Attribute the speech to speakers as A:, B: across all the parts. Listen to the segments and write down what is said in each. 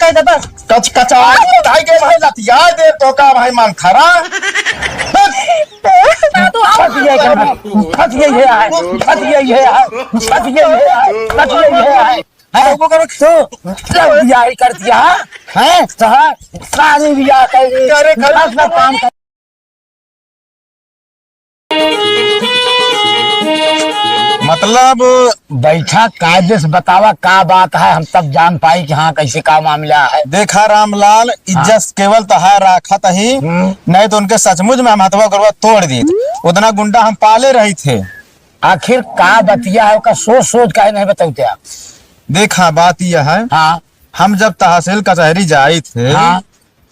A: कह दे बस
B: कच कचा ताई के भाई लतिया दे तो का भाई मान खरा
A: फट गई है फट गई है फट गई है फट गई है फट गई है वो करो तो सब बियाह कर दिया है सारी बियाह कर काम कर
B: मतलब
A: बैठा कायदे से बतावा का बात है हम तब जान पाई कि हाँ कैसे का मामला है।
B: देखा रामलाल इज्जत केवल तहा राखत ही नहीं तो उनके सचमुच में हम हथवा करवा तोड़ दी उतना गुंडा हम पाले रही थे।
A: आखिर का बतिया है उसका सोच सोच का नहीं बताते आप।
B: देखा बात यह है
A: हाँ
B: हम जब तहसील कचहरी जाए थे
A: हाँ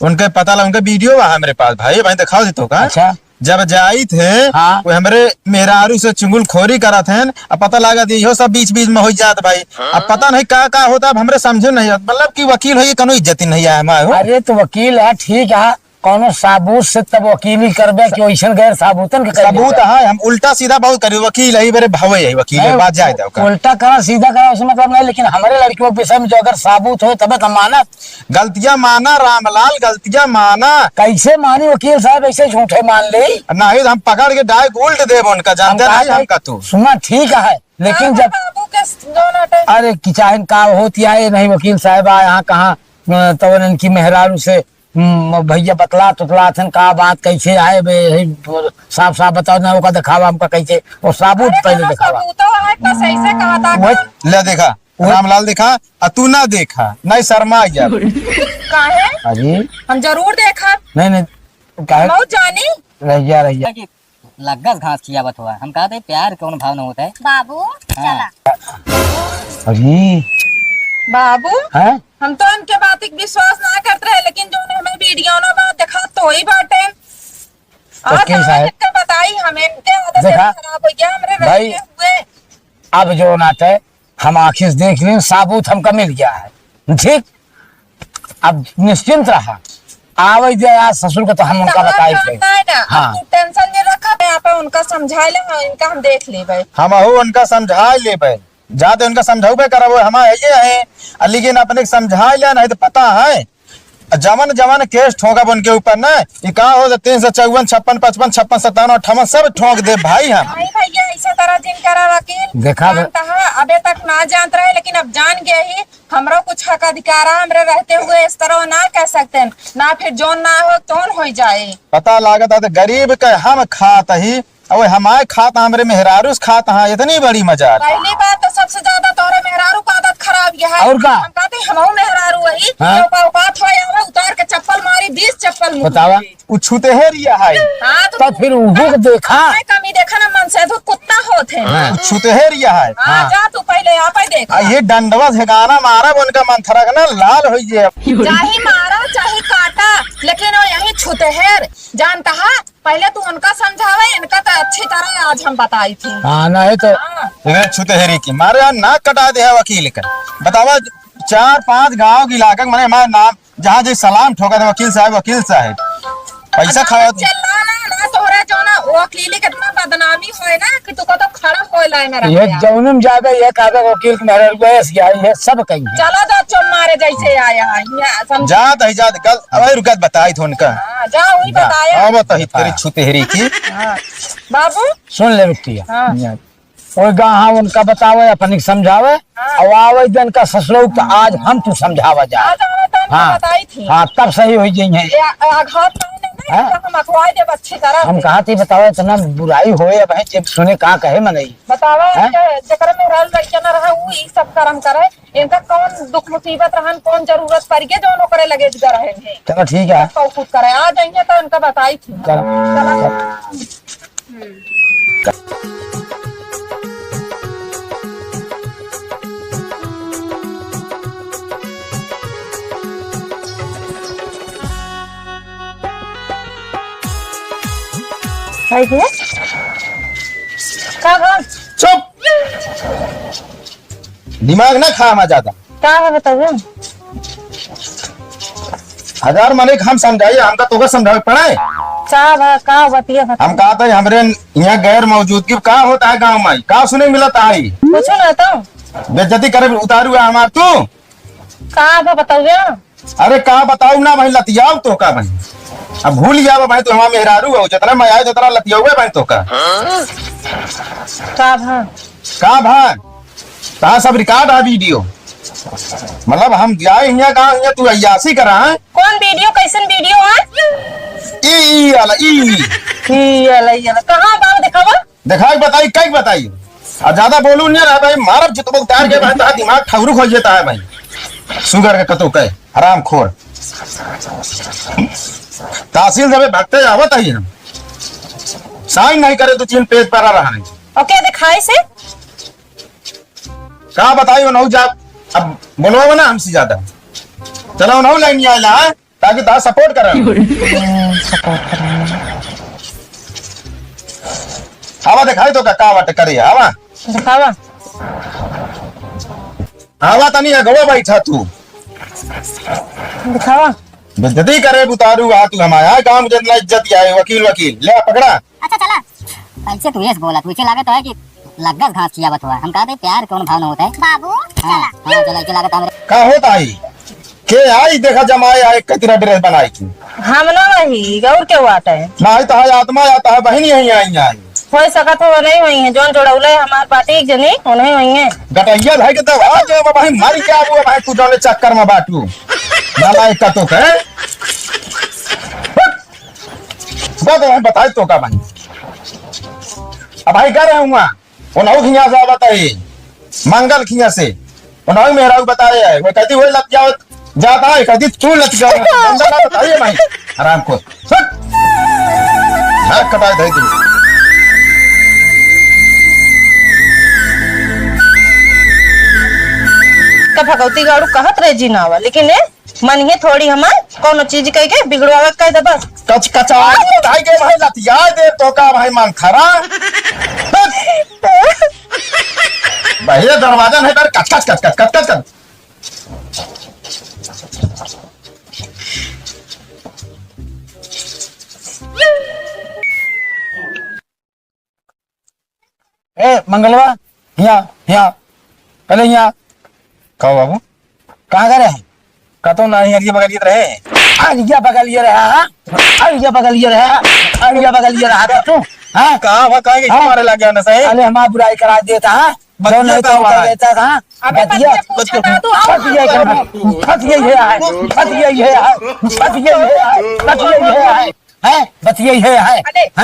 B: उनके पता लगा उनका वीडियो है मेरे पास भाई भाई दिखाओ दी तो का
A: अच्छा
B: जब जाई थे
A: हाँ।
B: वो हमारे मेहरारू से चुंगल खोरी करा थे अब पता लगा दी यो सब बीच बीच में हो जात भाई अब पता नहीं का होता अब हमरे समझे नहीं मतलब कि वकील है कनो इज्जत नहीं है हमारे।
A: अरे तो वकील है ठीक है कोनो साबूत से तब वकीली करबे कि वैसन गैर साबूतन के
B: सबूत है हम उल्टा सीधा बहुत करी वकील है मेरे भावे है वकील है बात जाए
A: उल्टा करा सीधा करा उसमें मतलब नहीं लेकिन हमारे लड़कियों के विषय में जो अगर साबूत हो तब तो माना
B: गलतियां माना रामलाल गलतियां माना
A: कैसे मानी वकील साहब ऐसे झूठे मान ले
B: नहीं हम पकड़ के डायरेक्ट उल्ट देव उनका जानते नहीं हमका तू
A: सुना ठीक है लेकिन जब अरे किचाइन का होती है नहीं वकील साहब यहाँ कहाँ तो इनकी मेहरारू से भैया बतला तुतला थन का बात कैसे आए साफ साफ बताओ ना वो दिखावा हमका कैसे वो साबुत पहले दिखावा
B: ले देखा रामलाल देखा तू ना देखा नहीं शर्मा गया
A: अरे
C: हम जरूर देखा
A: नहीं
C: जानी
A: रहिया रहिया
D: लगस घास किया बत हुआ हम कहते प्यार कौन भाव न होता है
C: बाबू चला
A: अरे
C: बाबू
A: है
C: हम तो उनके बात विश्वास ना करते रहे लेकिन जो हमें वीडियो ना बात दिखा तो ही बाटे
A: वकील साहब
C: बताई हमें
A: देखा
C: खराब हो गया हमरे
A: भाई
C: हुए
A: अब जो नाते हम आखिर से देख लें साबूत हमका मिल गया है ठीक अब निश्चिंत रहा आवे आज ससुर को तो हम उनका बताए थे
C: हाँ टेंशन नहीं रखा यहाँ पे उनका समझा ले इनका हम देख ले
B: हम उनका समझा ले जाते उनका समझाऊ करा वो हमारे है लेकिन अपने समझा लिया नहीं तो पता है जमन जमन केस ठोका उनके ऊपर ना ये कहा हो 354 56 55 56 57 58 सब ठोक दे भाई हम
C: भैया ऐसा तरह जिन करा वकील
A: देखा
C: अबे तक ना जानत रहे लेकिन अब जान गए ही हमरा कुछ हक अधिकार हमरे रहते हुए इस तरह ना कह सकते ना फिर जोन ना हो तोन हो जाए
B: पता लागत है गरीब के हम खात ही अब हमारे खाता हमरे मेहरारू खाता है इतनी बड़ी मजाक।
C: पहली बात तो सबसे ज्यादा तोरे मेहरारू का आदत खराब यह है
A: और का
C: हम कहते हम मेहरारू वही औकात हो उतार के चप्पल मारी 20 चप्पल
A: बतावा
B: छूते है रिया है
C: हाँ
A: तो फिर वो देखा
C: कमी देखा ना मन से तो कुत्ता होते
B: छूते है रिया है
C: जा तू पहले यहाँ पे देख
B: ये डंडवा झगाना मारा उनका मन थरक ना लाल हो
C: चाहे मारा चाहे काटा लेकिन वो यही छूते है जानता है पहले तू उनका समझावे इनका तो अच्छी तरह आज हम बताई थी
A: हाँ नहीं तो
B: छूते है की मारे यार नाक कटा दे है वकील कर बतावा 4-5 गाँव के इलाका मैंने हमारा नाम जहाँ जो सलाम ठोका था वकील साहब पैसा खाया
C: तोहरा जो ना वकीली कितना बदनामी होए ना कि तू को तो खड़ा होए लाए मेरा
A: ये जौनम जावे ये कागज वकील मेरे बहस गया ये सब कहीं
C: चलो तो चुम मारे जैसे आया है
B: जा कल अब रुकत बताई थो उनका
C: जा वही बताया
B: अब तो तेरी छुतेहरी की
C: बाबू
A: सुन ले बिटिया वो हाँ उनका बतावे अपन समझावे और आवे दिन का ससुर तो आज हम तू समझावा जा
C: बताई थी
A: हाँ तब सही हो जाइए हम कहा थी बतावे इतना बुराई होए भाई जब सुने का कहे मन
C: बतावा जकर में रहल लड़कियां न रहा वो ई सब कर्म करे इनका कौन दुख मुसीबत रहन कौन जरूरत पड़ गए जो करे लगे रहे
A: चलो ठीक है
C: कुछ करे आ जाइए तो उनका बताई थी
B: चुप दिमाग ना खा मैं ज्यादा
C: क्या है बताइए
B: 1000 माने हम समझाइए हमका तो समझावे पड़े
C: का बतिया
B: हम कहा था हमरे यहाँ गैर मौजूदगी का होता है गाँव में का सुने मिला था
C: कुछ ना तो
B: बेइज्जती करे उतारू है हमार तू
C: का बताइए
B: अरे का बताऊ ना भाई लतियाव तो का भाई अब भूल गया भाई तो हमारा मेहरारू हो जितना मैं आया जितना लतिया हुए भाई तो का भाग कहा सब रिकॉर्ड है वीडियो मतलब हम जाए यहाँ कहा यहाँ तू अयासी करा है
C: कौन वीडियो कैसन वीडियो है
B: ई वाला ई
C: कहाँ बाबू दिखावा
B: दिखाई बताई कई बताई और ज्यादा बोलू नहीं रहा भाई मारब जित बोल तैयार के भाई तो दिमाग ठगरुक हो जाता है भाई शुगर का कतो कहे हराम खोर तहसील जब भगते आवत है हम साइन नहीं करे तो 3 पेज पर आ रहा है
C: ओके दिखाई से
B: कहा बताइए नौ जा अब बोलवा ना हमसे ज्यादा चलो नौ लाइन नहीं आया है ताकि तार सपोर्ट करे आवा दिखाई तो का बात करे आवा
C: दिखावा
B: आवा तनी गवा बैठा तू
C: दिखावा
B: बेइज्जती करे बुतारू आ तू हमारा काम मुझे ना इज्जत आए वकील ले पकड़ा
D: अच्छा चला ऐसे तू ये बोला तू लागत है कि लगस घास खियावत हुआ हम कहते प्यार कौन भाव न होता है बाबू चला चला ऐसे लागत हमरे
B: का होता आई के आई देखा जमाए आए कतरा ड्रेस बनाई की
C: हम ना वही गौर के वाट है
B: ना तो है आत्मा आता है बहन यही आई आई
C: हो सकत हो नहीं हुई है जोन जोड़ौले हमार पार्टी एक जनी हो नहीं हुई है
B: गटैया भाई के तब आ जाओ भाई मारी क्या हुआ भाई तू जाने चक्कर में बाटू नाला एक तो है बताए तो का भाई अब भाई कर रहे हुआ वो नौ खिया से बताइए मंगल खिया से वो नौ मेहरा बता रहे हैं वो कहती हुए लग जाओ जाता है कहती तू लग जाओ बताइए भाई आराम को कटाए धाई दी
C: भगवती गाड़ू कहत रहे जी नावा लेकिन मन ही थोड़ी हमार कोनो चीज कह के बिगड़वा कह दे बस
B: कच कचाई भाई के भाई लतिया दे तो का भाई मन खरा भाई दरवाजा नहीं पर कच कच कच कच कच कच कच
A: ए मंगलवा यहाँ पहले यहाँ
B: कहो बाबू
A: कहाँ गए हैं
B: कतो नहीं हरिया बगलिए रहे
A: अरिया बगल ये रहा अरिया बगल ये रहा अरिया बगल ये रहा था तू हाँ
B: कहा वह कहा कि
A: हाँ?
B: तुम्हारे लग गया ना सही
A: अरे हमारा बुराई करा देता है जो नहीं तो कर देता था बतिया बतिया है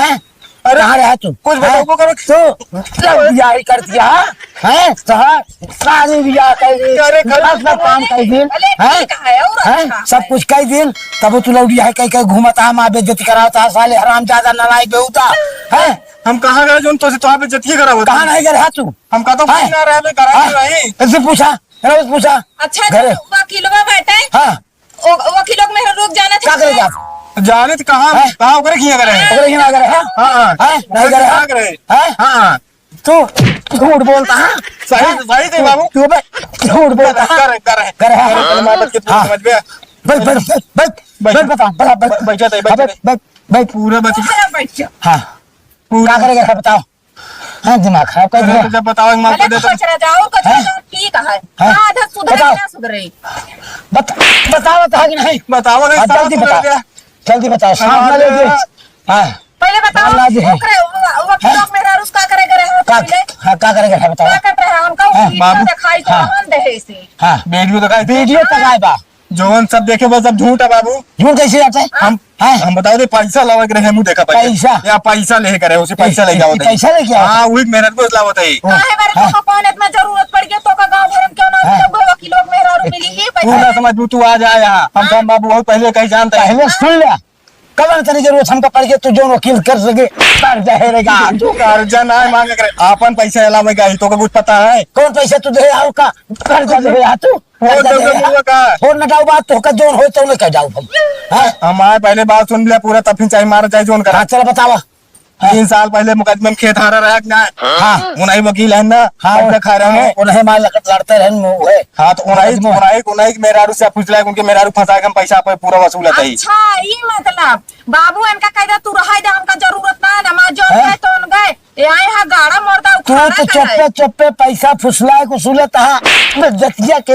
A: कहाँ रहा तू
B: कुछ बताओ को करो
A: तो ब्याह कर दिया है शादी ब्याह कर दी सब काम कर दिन है सब कुछ कर दिन तब तू लौटिया है कहीं घूमता है माँ बेइज्जती कराता साले हराम ज्यादा नालायक बेहुता है
B: हम कहाँ गए जो तो से तो पे जतिए करा हुआ
A: कहाँ नहीं गए तू
B: हम का तो
A: है?
B: ना रहे में करा नहीं
A: इससे पूछा रोज पूछा
C: अच्छा
A: घरे
C: वकीलवा बैठे
A: हाँ
C: वकीलों में रुक जाना
A: क्या करे जा
B: जाने तो कहाँ
A: है?
B: कहाँ करे किया करे
A: अगर ये ना करे हाँ
B: हाँ
A: है नहीं करे
B: कहाँ करे
A: है
B: हाँ
A: तू झूठ बोलता है
B: सही थे बाबू
A: तू बे झूठ बोलता है
B: करे करे
A: करे हाँ
B: करे माता के
A: हाँ।
B: समझ में
A: बैठ बैठ बैठ बैठ बता बता बैठ
B: बैठा था
A: बैठ बैठ बैठ
B: पूरा बच
C: बैठ जाओ
A: हाँ क्या करेगा बताओ हाँ दिमाग खराब कर दिया
B: जब बताओ माल
C: पहले
B: दे
C: तो
B: तो
C: सोच रहा जाओ कुछ ठीक है आधा सुधरे
A: बताओ।
C: ना सुधरे
A: बताओ बता कि नहीं
B: बताओ नहीं
A: हाँ,
B: साफ
A: जल्दी
B: सुधर
A: बता
B: गया
A: जल्दी बताओ साफ ना ले दे हाँ
C: पहले बताओ
A: अल्लाह जी है।
C: वकीलों में रहा उसका करेगा
A: क्या हाँ क्या करेगा बताओ
C: क्या कर रहा है उनका
B: बाबू।
C: वीडियो दिखाई तो
A: हाँ।
C: हम दे इसे
A: हाँ
B: वीडियो दिखाई
A: वीडियो तक आए बा
B: जोन सब देखे बस अब झूठ है बाबू
A: झूठ कैसे जाता है
B: हम
A: हैं?
B: हम बताओ दे पैसा लावा के रहे मुंह देखा
A: पैसा?
B: या पैसा ले करे उसे पैसा ले जाओ
A: पैसा लेके आओ?
B: हां वही मेहनत को लावत है
C: काहे बारे तो कौन इतना जरूरत पड़ गया तो का गांव भर में क्यों ना
A: हाँ।
C: जब वकीलों में रहा मिली ही
B: तू ना
C: पैसा
B: समझ तू आ जा यहाँ हम बाबू बहुत पहले कहीं जानते हैं
A: पहले सुन लिया कब तेरी जरूरत हमका पड़ गया तू जो वकील कर सके कर जाएगा
B: तू कर्जा ना मांगे करे अपन पैसा अलावे का तो का कुछ पता है
A: कौन पैसा तू दे आओ का कर्जा दे आ तू फोन न जाओ बात तो का जोन हो तो न कह जाओ हम हां
B: हमारे पहले बात सुन लिया पूरा तब फिर चाहे मारा चाहे जोन करा
A: चल बतावा
B: 3 साल पहले मुकदमे में खेत हारा रहा ना।
A: हाँ।
B: उन्हीं वकील है ना।
A: हाँ
B: पैसा खा रहे हैं।
A: उन्हें मार लड़ते रहे।
B: हाँ तो उन्हीं मेहरारू से पूछ उनके मेहरारू फंसा के हम पैसा पे पूरा वसूलत है।
C: अच्छा ये मतलब बाबू इनका कह दे तू रहा दे, हमका जरूरत ना है, नमाज जो गए तो उन गए यहाँ यहाँ गाड़ा मोड़ता
A: तू तो चुप्पे चुप्पे पैसा फुसलाए कुसुले तहा बेज्जतिया के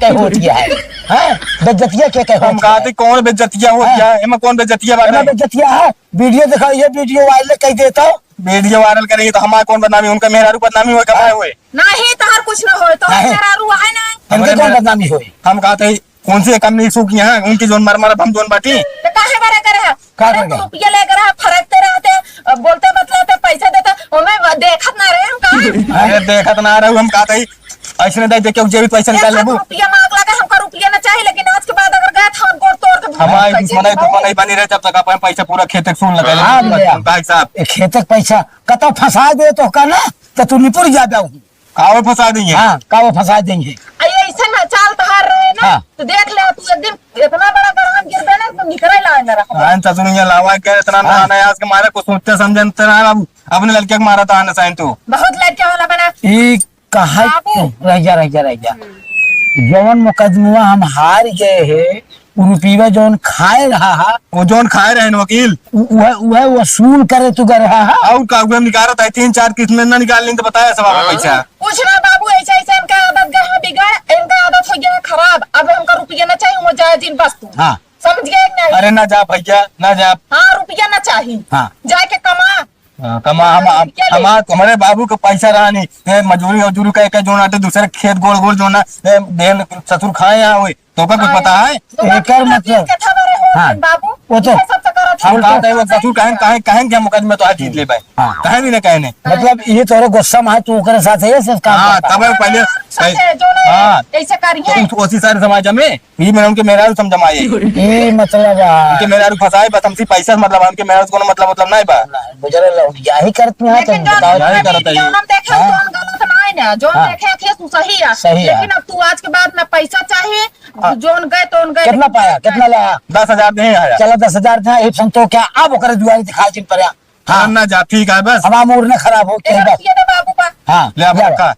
A: होती है। हैं बेज्जतिया के
B: हम कहते कौन बेइज्जतिया हो गया है? एमे कौन बेइज्जतिया बात है?
A: बेज्जतिया है। वीडियो दिखा, ये वीडियो वायरल कह देता हूँ।
B: वीडियो वायरल करेंगे तो हमारा कौन बदनामी? उनका मेहरारू बदनामी हुए कमाए हुए।
C: नहीं तहर कुछ ना हो तो
A: नहीं।
C: मेहरारू है ना।
A: इनके कौन बदनामी हुई?
B: हम कहते हैं कौन सी कंपनी सूखी है उनकी जोन मर हम जोन बाटी।
C: तो काहे बरे करे है?
A: का
C: अरे
A: करे?
C: तू रुपया लेकर है, फरकते रहते, बोलते बतलाते, पैसे देते, उन्हें देखत ना रहे हम का।
B: अरे देखत ना रहे हम कहते हैं ऐसे दे के जेबी पैसा निकाल लेबू।
C: रुपया मांग लगा, हमका रुपया ना चाहिए, लेकिन आज के बाद अगर गए तो हम गोड़ तोड़ के
B: हमारे
C: पैसे
B: दुश्मन
C: देबो।
B: नहीं बनी रहे जब तक अपन पैसा पूरा खेत सुन लगा
A: हाँ, भैया।
B: भाई साहब
A: खेतक पैसा कतो फंसा दे तो का ना तो तू निपुर जा जाऊ।
B: कावे फंसा देंगे।
A: हाँ का वो फंसा देंगे।
C: ऐसे ना चाल तहार रहे ना
A: हाँ।
C: तो देख ले तू एक दिन इतना बड़ा गड़हन गिर गया ना तो निकले ला मेरा।
B: आन ससुनिया लावा के इतना ना आना आज के मारे को सोचते समझते ना बाबू अपने लड़के को मारा था आना साइन तू।
C: बहुत लड़के वाला बना।
A: ई कहा
C: बाबू।
A: रह जा जवन मुकदमा हम हार गए है रुपया जौन खाए रहा है
B: वो जोन खाए रहे हैं वकील
A: वह वसूल करे तू कर रहा है।
B: और कागज निकाल रहा था 3-4 किस्त में ना निकाल तो बताया सब पैसा।
C: कुछ ना बाबू ऐसा ऐसा इनका आदत गया बिगड़, इनका आदत हो गया खराब, अब हमका रुपया ना चाहिए, वो जाए जिन बस तू।
A: हाँ।
C: समझ गए कि नहीं?
B: अरे ना जा भैया ना जा।
C: हाँ रुपया ना चाहिए।
A: हाँ।
C: जाके कमा।
B: कमा हमारे बाबू का पैसा रहा नहीं मजदूरी मजदूरी कह जो ना दूसरे खेत गोल गोल जो ना बहन ससुर खाए यहाँ हुए तो का कुछ पता है?
A: एकर मतलब हाँ।
C: बाबू
A: वो तो
C: ये सब तो करत
B: हम
C: है।
B: कहते हैं वो ससुर कहें क्या मुकदमे तो आज जीत ले पाए।
A: हाँ।
B: कहें भी ना कहने।
A: मतलब ये तोरे गुस्सा में है तू ओकरे साथ है सब काम
B: हाँ
A: करता है।
B: तब है पहले
C: सच्चे जो ने
B: हाँ।
C: ऐसे करिए।
B: तो उसी सारे समाज में ये मैंने उनके मेहरारू समझमाए
A: ये मतलब
B: उनके मेहरारू फंसाए बस हमसे पैसा मतलब उनके मेहरारू को मतलब नहीं बा।
A: गुजरे लोग यही करते हैं
C: लेकिन
A: तो
C: जो
A: बताओ।
B: नहीं करता ये।
C: हम देखे
A: हाँ।
C: तो गलत ना है ना, जो
A: हाँ।
C: देखे थे तू सही है।
A: सही है।
C: लेकिन अब तू आज के बाद में पैसा चाहिए, जोन गए तो गए।
A: कितना पाया कितना लाया?
B: 10,000 नहीं आया।
A: चलो 10,000 था एक संतो क्या अब ओकरे जुआरी दिखा चिन पर
B: हाँ ना जा ठीक है बस
A: हवा मूड ने खराब हो के बस।
C: ये दे बाबू का।
A: हाँ
B: ले अब रखा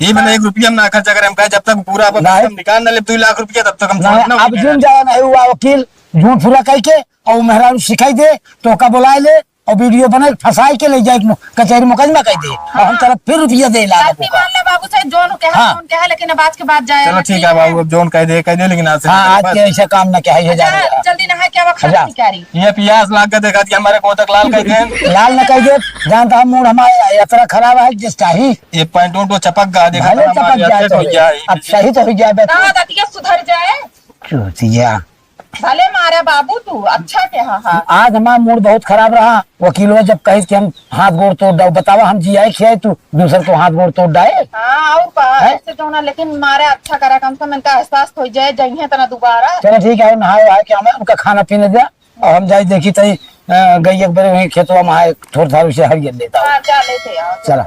B: ये मैंने 1 रुपया में ना खर्चा करें हम कहे जब तक पूरा अपन
A: नहीं।
B: हम निकाल ना ले 2 लाख रुपया तब तक हम
A: नहीं,
B: छोड़ना
A: अब जुन जाया नहीं हुआ वकील झूठ फुरा कह के और मेहरारू सिखाई दे तो का बुलाए ले और वीडियो बना फंसाई के ले जाए कचहरी मुकदमा कह दे और हम तरफ फिर रुपया दे ला
C: गलती मान ले बाबू से, जोन कहे
A: हाँ।
C: जोन कहे, लेकिन अब आज के बाद जाए।
B: चलो ठीक है बाबू अब जोन कह दे लेकिन आज से
A: हाँ आज के ऐसे काम न क्या है जा रहा
C: जल्दी नहा के अब
A: अच्छा।
C: खाना निकारी।
B: ये पियास लाग के देखा कि हमारे को तक लाल कहते हैं
A: लाल न कह दे जानता हम मूड हमारे यात्रा खराब है जिस चाहिए
B: ये पैंटों तो चपक गा देखा
A: भले चपक जाए तो अब सही तो हो जाए
C: ना दतिया सुधर जाए।
A: चूतिया
C: भले मारे बाबू तू अच्छा के। हाँ हाँ
A: आज हमारा मूड बहुत खराब रहा। वकीलवा जब कहे कि हम हाथ गोड़ तोड़ डाओ बतावा हम जियाए खियाए तू दूसर को हाथ गोड़ तोड़ डाए।
C: हाँ और का
A: है?
C: ऐसे जो ना, लेकिन मारे अच्छा करा, कम से कम इनका एहसास हो जाए जइए तना दोबारा।
A: चलो ठीक है नहाए वहाए के हमें उनका खाना पीने दिया और हम जाए देखी तई गई एक बार वही खेतवा में थोड़ा था उसे हरियर लेता हूँ।
C: हाँ जा लेते आओ।
A: चला